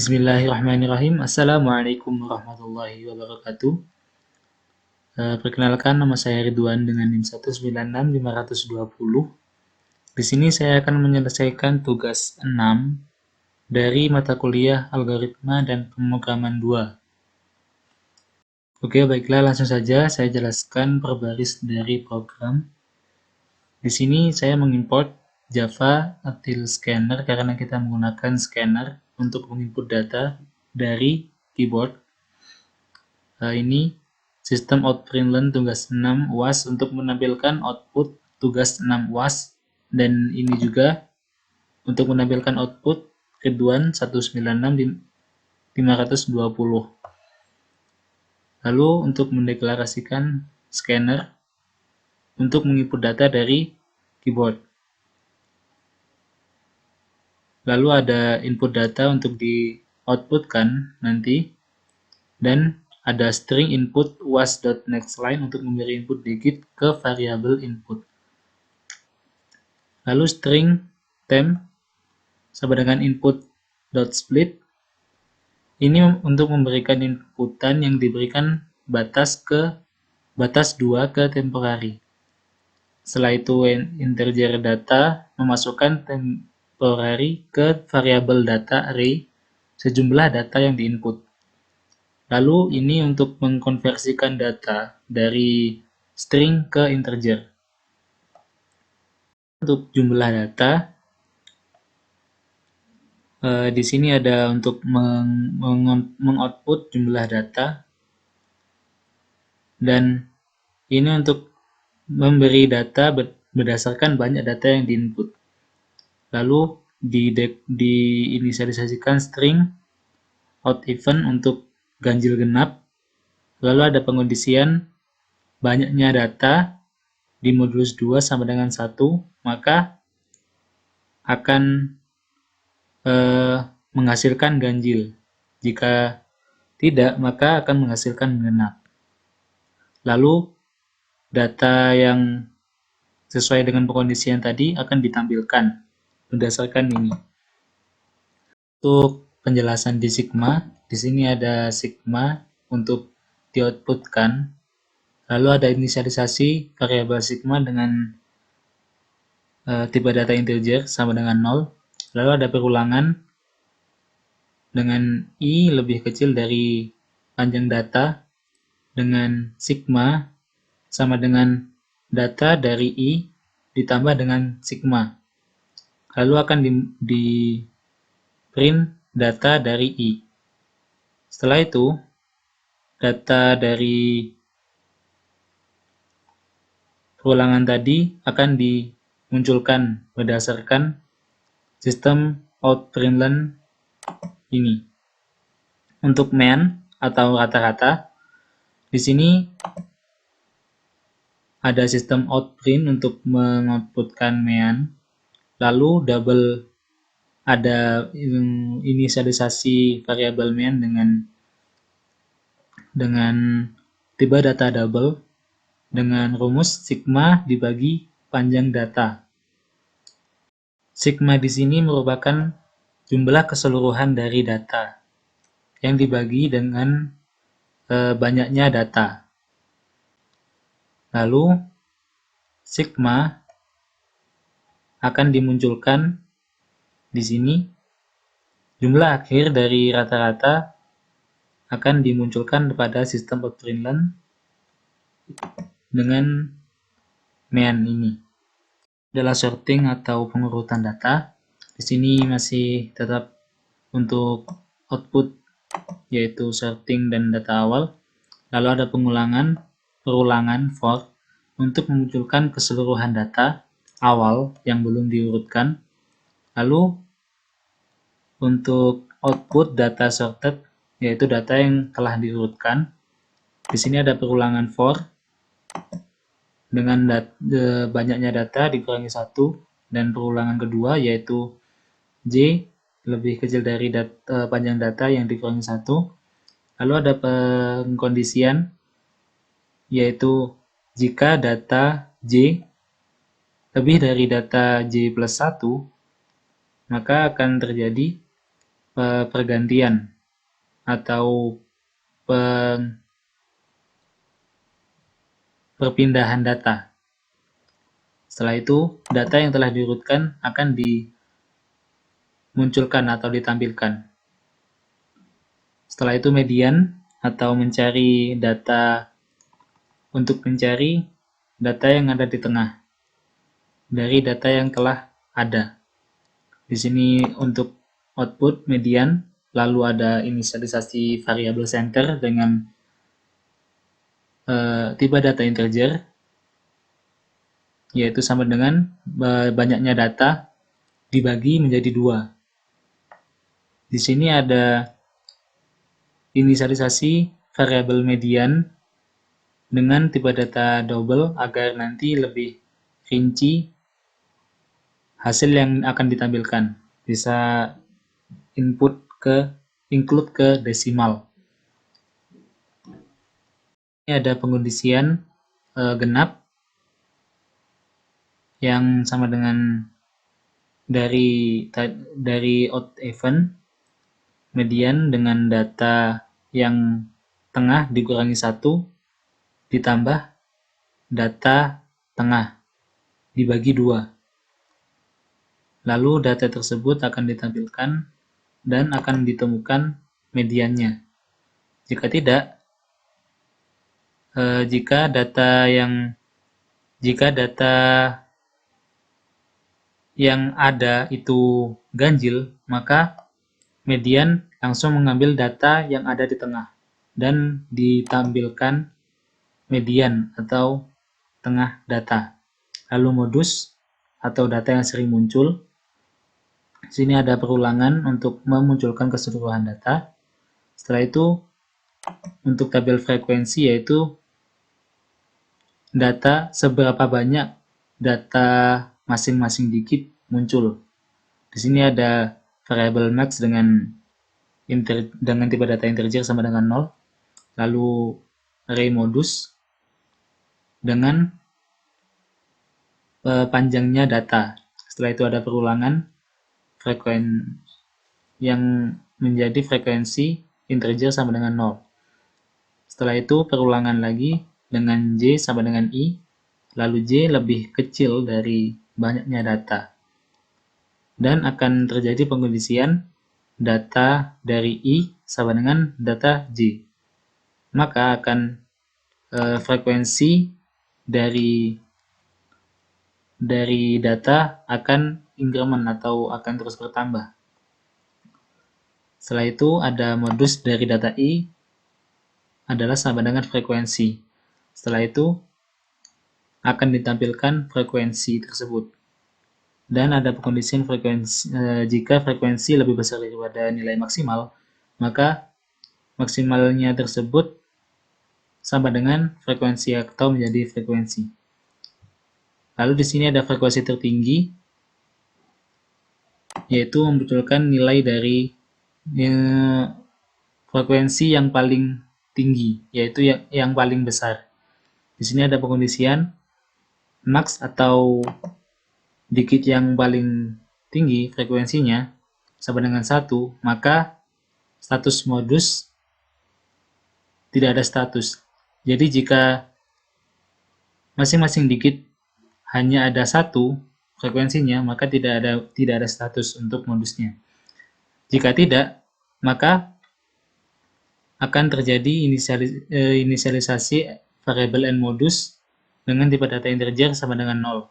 Bismillahirrahmanirrahim. Assalamualaikum warahmatullahi wabarakatuh. Perkenalkan, nama saya Ridwan dengan NIM 1965520. Di sini saya akan menyelesaikan tugas 6 dari mata kuliah Algoritma dan Pemrograman 2. Oke, baiklah, langsung saja saya jelaskan per baris dari program. Di sini saya mengimport Java Util Scanner karena kita menggunakan scanner untuk menginput data dari keyboard. Ini sistem outprintln tugas 6 UAS untuk menampilkan output tugas 6 UAS, dan ini juga untuk menampilkan output Ridwan 1965520. Lalu untuk mendeklarasikan scanner untuk menginput data dari keyboard. Lalu ada input data untuk di outputkan nanti, dan ada string input was.nextLine untuk memberi input digit ke variabel input. Lalu string temp sama dengan input.split ini untuk memberikan inputan yang diberikan batas 2 ke temporary. Setelah itu integer data memasukkan temporary ke variabel data array sejumlah data yang diinput. Lalu ini untuk mengkonversikan data dari string ke integer. Untuk jumlah data, di sini ada untuk mengoutput jumlah data, dan ini untuk memberi data berdasarkan banyak data yang diinput. Lalu diinisialisasikan string out event untuk ganjil genap. Lalu ada pengondisian banyaknya data di modulus 2 sama dengan 1, maka akan menghasilkan ganjil. Jika tidak, maka akan menghasilkan genap. Lalu data yang sesuai dengan pengondisian tadi akan ditampilkan berdasarkan ini. Untuk penjelasan di Sigma, di sini ada Sigma untuk di-outputkan. Lalu ada inisialisasi variabel Sigma dengan tipe data integer sama dengan 0. Lalu ada perulangan dengan i lebih kecil dari panjang data dengan sigma sama dengan data dari i ditambah dengan sigma. Lalu akan di print data dari i. Setelah itu, data dari perulangan tadi akan dimunculkan berdasarkan sistem outprintln ini. Untuk main atau rata-rata, di sini ada sistem outprint untuk mengoutputkan main. Lalu double ada inisialisasi variabel main dengan tipe data double dengan rumus sigma dibagi panjang data. Sigma di sini merupakan jumlah keseluruhan dari data yang dibagi dengan banyaknya data. Lalu sigma akan dimunculkan di sini. Jumlah akhir dari rata-rata akan dimunculkan pada sistem outprintln dengan main ini. Adalah sorting atau pengurutan data. Di sini masih tetap untuk output yaitu sorting dan data awal. Lalu ada perulangan for untuk memunculkan keseluruhan data awal yang belum diurutkan. Lalu untuk output data sorted yaitu data yang telah diurutkan. Di sini ada perulangan for dengan banyaknya data dikurangi 1, dan perulangan kedua yaitu J lebih kecil dari panjang data yang dikurangi 1. Lalu ada pengkondisian yaitu jika data J lebih dari data J plus 1, maka akan terjadi pergantian atau perpindahan data. Setelah itu, data yang telah diurutkan akan dimunculkan atau ditampilkan. Setelah itu median atau mencari data untuk mencari data yang ada di tengah dari data yang telah ada. Di sini untuk output median, lalu ada inisialisasi variabel center dengan tipe data integer, yaitu sama dengan banyaknya data dibagi menjadi 2. Di sini ada inisialisasi variabel median dengan tipe data double agar nanti lebih rinci hasil yang akan ditampilkan. Bisa include ke desimal. Ini ada pengondisian genap yang sama dengan dari out event median dengan data yang tengah dikurangi 1 ditambah data tengah dibagi 2. Lalu data tersebut akan ditampilkan dan akan ditemukan mediannya. Jika tidak, jika data yang ada itu ganjil, maka median langsung mengambil data yang ada di tengah dan ditampilkan median atau tengah data. Lalu modus atau data yang sering muncul. Di sini ada perulangan untuk memunculkan keseluruhan data. Setelah itu, untuk tabel frekuensi yaitu data seberapa banyak data masing-masing digit muncul. Di sini ada variabel max dengan tipe data integer sama dengan 0. Lalu array modus dengan panjangnya data. Setelah itu ada perulangan yang menjadi frekuensi integer sama dengan 0. Setelah itu perulangan lagi dengan J sama dengan I, lalu J lebih kecil dari banyaknya data. Dan akan terjadi pengkondisian data dari I sama dengan data J. Maka akan frekuensi dari data akan increment atau akan terus bertambah. Setelah itu ada modus dari data I adalah sama dengan frekuensi. Setelah itu akan ditampilkan frekuensi tersebut. Dan ada pengkondisian frekuensi jika frekuensi lebih besar daripada nilai maksimal, maka maksimalnya tersebut sama dengan frekuensi atau menjadi frekuensi. Lalu di sini ada frekuensi tertinggi, yaitu memunculkan nilai dari frekuensi yang paling tinggi, yaitu yang paling besar. Di sini ada pengkondisian max atau digit yang paling tinggi frekuensinya sama dengan 1, maka status modus tidak ada status. Jadi jika masing-masing digit hanya ada 1 frekuensinya, maka tidak ada status untuk modusnya. Jika tidak, maka akan terjadi inisialisasi variabel n modus dengan tipe data integer sama dengan 0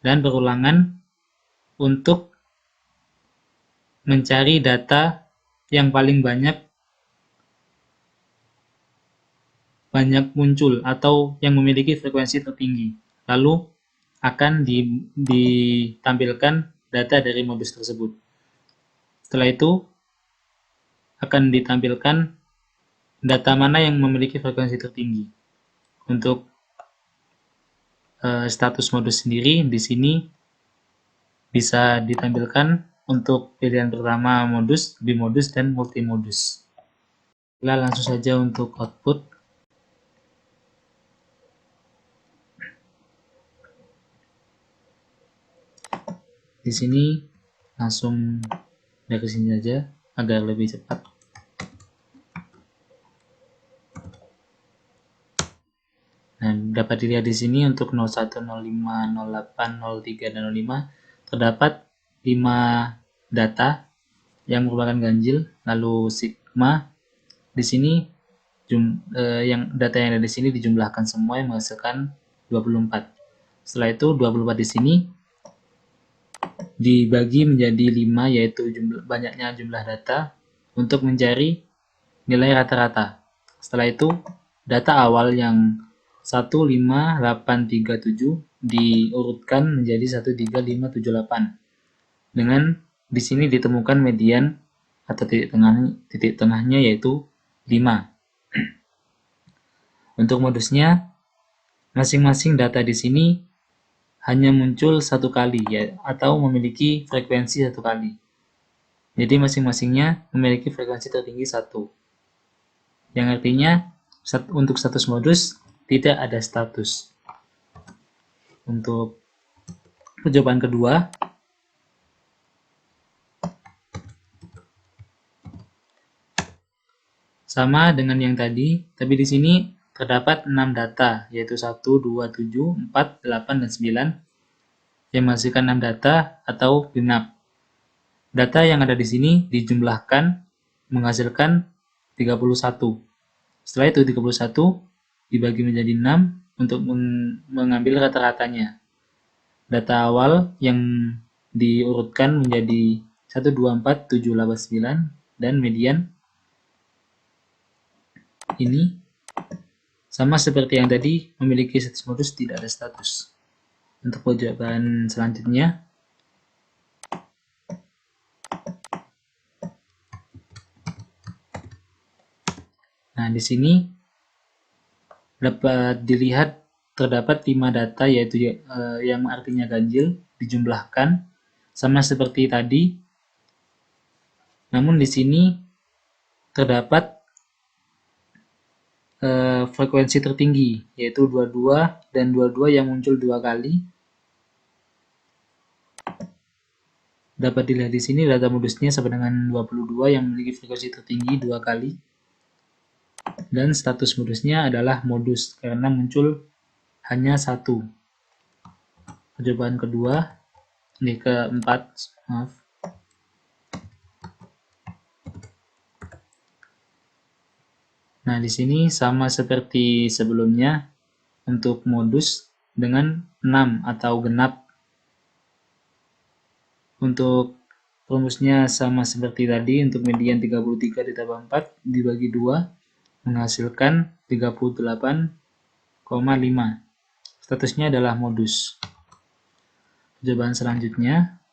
dan perulangan untuk mencari data yang paling banyak muncul atau yang memiliki frekuensi tertinggi. Lalu akan ditampilkan data dari modus tersebut. Setelah itu akan ditampilkan data mana yang memiliki frekuensi tertinggi. Untuk status modus sendiri di sini bisa ditampilkan untuk pilihan pertama modus, bimodus, dan multimodus. Kita langsung saja untuk output. Di sini langsung dari sini saja. agar lebih cepat. Nah, dapat dilihat di sini untuk 01, 05, 08, 03, dan 05 terdapat 5 data yang merupakan ganjil. Lalu sigma di sini data yang ada di sini dijumlahkan semua yang menghasilkan 24. Setelah itu 24 di sini dibagi menjadi 5, yaitu banyaknya jumlah data untuk mencari nilai rata-rata. Setelah itu data awal yang 1, 5, 8, 3, 7 diurutkan menjadi 1, 3, 5, 7, 8. Dengan di sini ditemukan median atau titik tengahnya yaitu 5. Untuk modusnya, masing-masing data di sini hanya muncul satu kali ya, atau memiliki frekuensi satu kali. Jadi masing-masingnya memiliki frekuensi tertinggi 1. Yang artinya untuk status modus tidak ada status. Untuk jawaban kedua, sama dengan yang tadi, tapi di sini terdapat 6 data, yaitu 1, 2, 7, 4, 8, dan 9, yang menghasilkan 6 data atau genap. Data yang ada di sini dijumlahkan menghasilkan 31. Setelah itu 31 dibagi menjadi 6 untuk mengambil rata-ratanya. Data awal yang diurutkan menjadi 1, 2, 4, 7, 8, 9, dan median ini sama seperti yang tadi, memiliki status modus, tidak ada status. Untuk jawaban selanjutnya, nah di sini dapat dilihat terdapat 5 data, yaitu yang artinya ganjil, dijumlahkan sama seperti tadi. Namun di sini terdapat frekuensi tertinggi, yaitu 22 dan 22 yang muncul 2 kali. Dapat dilihat di sini data modusnya sama dengan 22 yang memiliki frekuensi tertinggi 2 kali. Dan status modusnya adalah modus karena muncul hanya 1. Jawaban kedua, ini keempat, maaf. Nah, di sini sama seperti sebelumnya untuk modus dengan 6 atau genap. Untuk rumusnya sama seperti tadi, untuk median 33 ditambah 4 dibagi 2 menghasilkan 38,5. Statusnya adalah modus. Jawaban selanjutnya,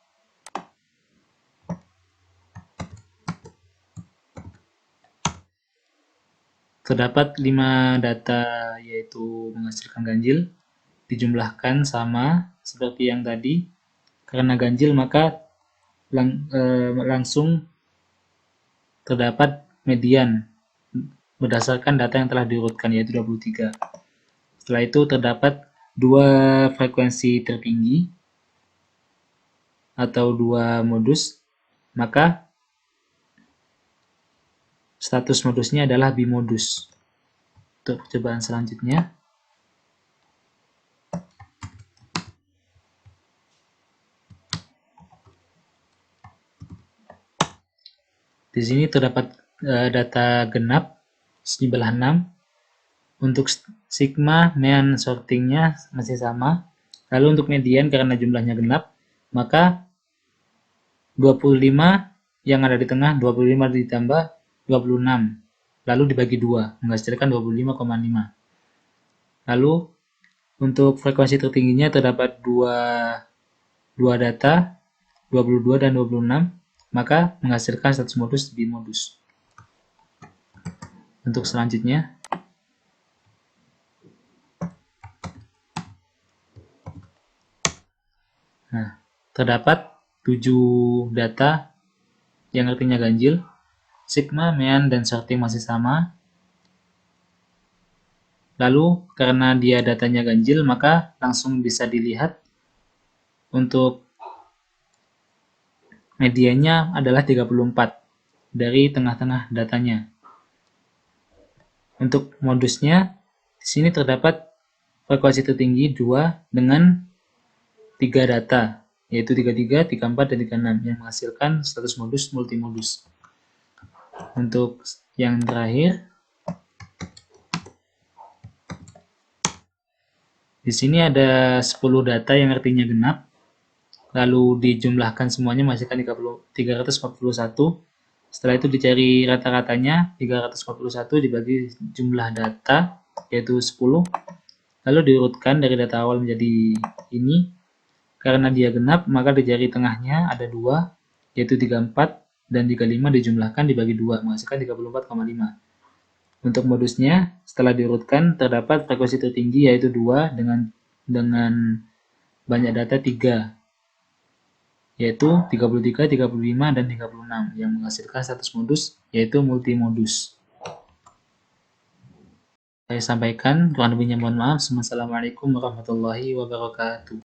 terdapat 5 data yaitu menghasilkan ganjil, dijumlahkan sama seperti yang tadi. Karena ganjil maka langsung terdapat median berdasarkan data yang telah diurutkan, yaitu 23. Setelah itu terdapat 2 frekuensi tertinggi atau 2 modus, maka status modusnya adalah bimodus. Untuk percobaan selanjutnya, di sini terdapat data genap sejumlah 6. Untuk sigma, mean, sortingnya masih sama. Lalu untuk median karena jumlahnya genap, maka 25 yang ada di tengah, 25 ditambah 26. Lalu dibagi 2, menghasilkan 25,5. Lalu untuk frekuensi tertingginya terdapat 2 data, 22 dan 26, maka menghasilkan status modus bimodus. Untuk selanjutnya, nah, terdapat 7 data yang artinya ganjil, sigma, mean, dan sorting masih sama. Lalu karena dia datanya ganjil, maka langsung bisa dilihat untuk medianya adalah 34. dari tengah-tengah datanya. Untuk modusnya, di sini terdapat frekuensi tertinggi 2 dengan 3 data, yaitu 33, 34, dan 36 yang menghasilkan status modus multimodus. Untuk yang terakhir, di sini ada 10 data yang artinya genap, lalu dijumlahkan semuanya menghasilkan 341. Setelah itu dicari rata-ratanya, 341 dibagi jumlah data, yaitu 10. Lalu diurutkan dari data awal menjadi ini. Karena dia genap, maka dicari tengahnya ada 2, yaitu 34 dan 35 dijumlahkan dibagi 2, menghasilkan 34,5. Untuk modusnya, setelah diurutkan, terdapat frekuensi tertinggi yaitu 2 dengan banyak data 3, yaitu 33, 35, dan 36 yang menghasilkan status modus yaitu multimodus. Saya sampaikan, kurang lebihnya mohon maaf. Wassalamualaikum warahmatullahi wabarakatuh.